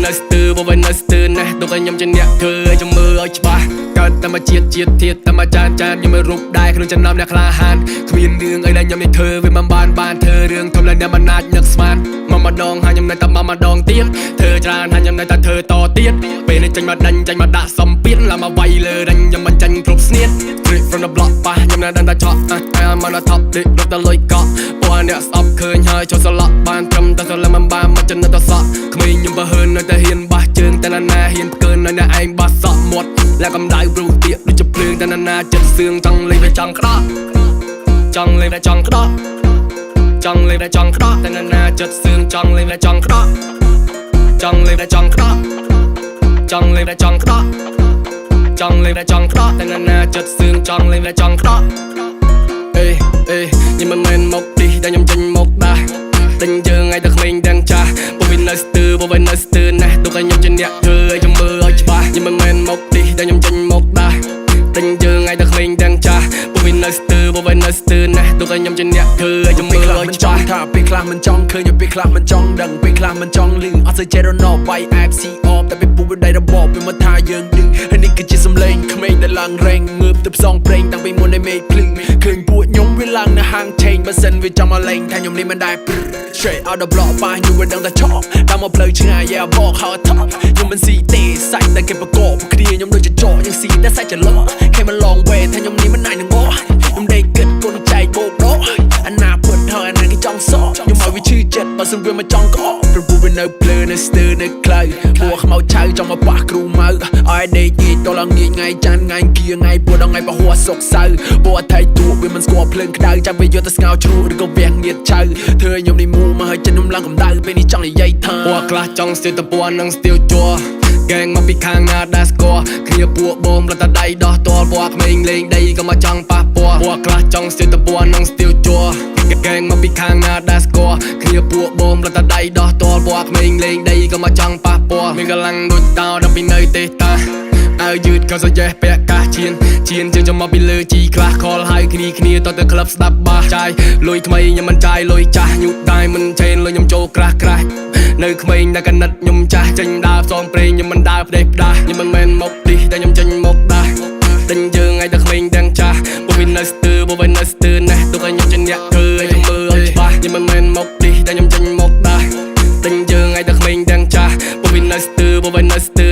នៅស្ទើបើវិញនៅស្ទើណាស់ទុកឲ្យខ្ញុំជាអ្នកធ្វើឲ្យចាំមើលឲ្យច្បាស់កើតតែមកជាតិធាតតែមកចានខ្ញុំមិនរូបដែរក្នុងចំណោមអ្នកក្លាហានគ្មានរឿងអីដែលខ្ញុំនេះធ្វើវាមិនបានធ្វើរឿងធំដែលអ្នកមិនអាចនឹកស្មានមកម្ដងហើយខ្ញុំនៅតែមកម្ដងទៀតធ្វើច្រើនហើយខ្ញុំនៅតែធ្វើតទៀតពេលនេះចេញមកដាញ់ចេញមកដាក់សំពៀនឡើងមកវាយលើដាញ់ខ្ញុំមិនចាញ់គ្រប់ស្នៀត Straight from the block ប៉ះខ្ញុំនៅតែឆក់ I'm on the top ដេករត់តែលុយកក់ពួកអ្នកស្អប់ឃើញហើយចូលស្លក់បានត្រឹមតែស្លឹមមិនបានមកចិននៅតែសក់ក្មេងខ្ញុំបើហើននៅតែហ៊ានបះជើងតែណាហ៊ានផ្កើនៅអ្នកឯងបះសក់មាត់และកំដៅព្រុសទៀកដូចជាភ្លើងតែណាចិត្តសឿងចង់លេងតែចង់ក្តោះចង់លេងតែចង់ក្តោះចង់លេងតែចង់ក្តោះតែណាចិត្តសឿងចង់លេងតែចង់ក្តោះចង់លេងតែចង់ក្តោះចង់លេងតែចង់ក្តោះចង់លេងតែចង់ក្តោះតែណាចិត្តសឿងចង់លេងតែចង់ក្តោះអេខ្ញុំមិនមែនមកទីដែលខ្ញុំចេញមកដែរតែយើងឲ្យតែក្មេងទាំងចាស់បើវិញនៅស្ទើបើវិញនៅស្ទើណាស់ទុកឲ្យខ្ញុំជាអ្នកធ្វើឲ្យចាំមើលឲ្យច្បាស់ខ្ញុំមិនមែនមកទីដែលខ្ញុំចេញមកដែរតែយើងឲ្យតែក្មេងទាំងចាស់បើវិញនៅស្ទើបើវិញនៅស្ទើណាស់ទុកឲ្យខ្ញុំជាអ្នកធ្វើឲ្យចាំមើលឲ្យច្បាស់ថាពេលខ្លះមិនចង់ឃើញពេលខ្លះមិនចង់ដឹងពេលខ្លះមិនចង់លឺអត់សូវចេះរណោវាយ FC off តែពេលពុកវាដៃរបបវាមកថាយើងឌឺហើយនេះគឺជាសំឡេងក្មេងដែលឡើងរែងងើបទៅផ្សងប្រេងតាំងពីមុនឲ្យមេឃភ្លឺឃើញពួកខ្ញុំវាឡើងនៅហាងឆេងបើសិនវាចង់មកលេងថាខ្ញុំនេះមិនដែរ Straight out the block ប៉ះខ្ញុំវាដឹងតែឆក់តាមមកផ្លូវឆ្ងាយយ៉ាបកហៅថប់ខ្ញុំមិនស៊ីទេសាច់តែគេប្រកបគ្នាខ្ញុំដូចជាចកយ៉ាងស៊ីតែសាច់ច្រឡោគេមកឡងវេថាខ្ញុំនេះមិនណាយនឹងងខ្ញុំដេកគិតកូនចែកបោកដោអាណាពុតហើយអាណាគេចង់សក់ខ្ញុំឲ្យវាឈឺចិត្តបើសិនវាមកចង់ក្អកព្រោះពួកវានៅភ្លើនៅស្ទើនៅខ្លៅពួកខ្មៅឆៅចង់មកប៉ះគ្រូម៉ៅឲ្យដេកញីតឡើងងាយថ្ងៃច័ន្ទថ្ងៃគៀថ្ងៃពួកដល់ថ្ងៃពហុសុកសៅពួកអថៃទួវាមិនស្គាល់ភ្លើងក្តៅចាំវាយកទៅស្ងោជ្រក់ឬក៏វាងងៀតឆៅធ្វើខ្ញុំនេះមូមកឲ្យចិនខ្ញុំឡើងកម្ដៅពេលនេះចង់និយាយថាពួកខ្លះចង់ស្ទាវទៅពួកនឹងស្ទាវជ័រកែងមកពីខាងណាដែលស្គាល់គ្នាពួកបងរត់តែដៃដោះតលពួកក្មេងលេងដីក៏មកចង់ប៉ះពាល់ពួកខ្លះចង់ស្ទាវទៅពួកនឹងស្ទាវជ័រកែងមកពីខាងណាដែលស្គាល់គ្នាពួកបងរត់តែដៃដោះតលពួកក្មេងលេងដីក៏មកចង់ប៉ះពាល់មានកម្លាំងដូចតោដល់ពីនៅទេតាឲ្យយឺតក៏សយេះពាក់កាសឈៀនជើងចាំមកពីលើជីខ្លះខលហើយគ្នាតទៅក្លឹបស្ដាប់បាសចាយលុយថ្មីខ្ញុំមិនចាយលុយចាស់ញូតតែមិនឆេនលុយខ្ញុំចូលក្រាស់នៅក្មេងតែកណិតខ្ញុំចាស់ចេញដើរផ្សងព្រេងខ្ញុំមិនដើរផ្ដេសផ្ដាស់ខ្ញុំមិនមែនមកទីតែខ្ញុំចេញមកដែរតែយើងឲ្យតែក្មេងទាំងចាស់បើវិញនៅស្ទើបើវិញនៅស្ទើណាស់ទុកឲ្យខ្ញុំជាអ្នកធ្វើឲ្យចាំមើលឲ្យច្បាស់ខ្ញុំមិនមែនមកទីតែខ្ញុំចេញមកដែរតែយើងឲ្យតែក្មេងទាំងចាស់បើវិញនៅស្ទើបើវិញនៅស្ទើ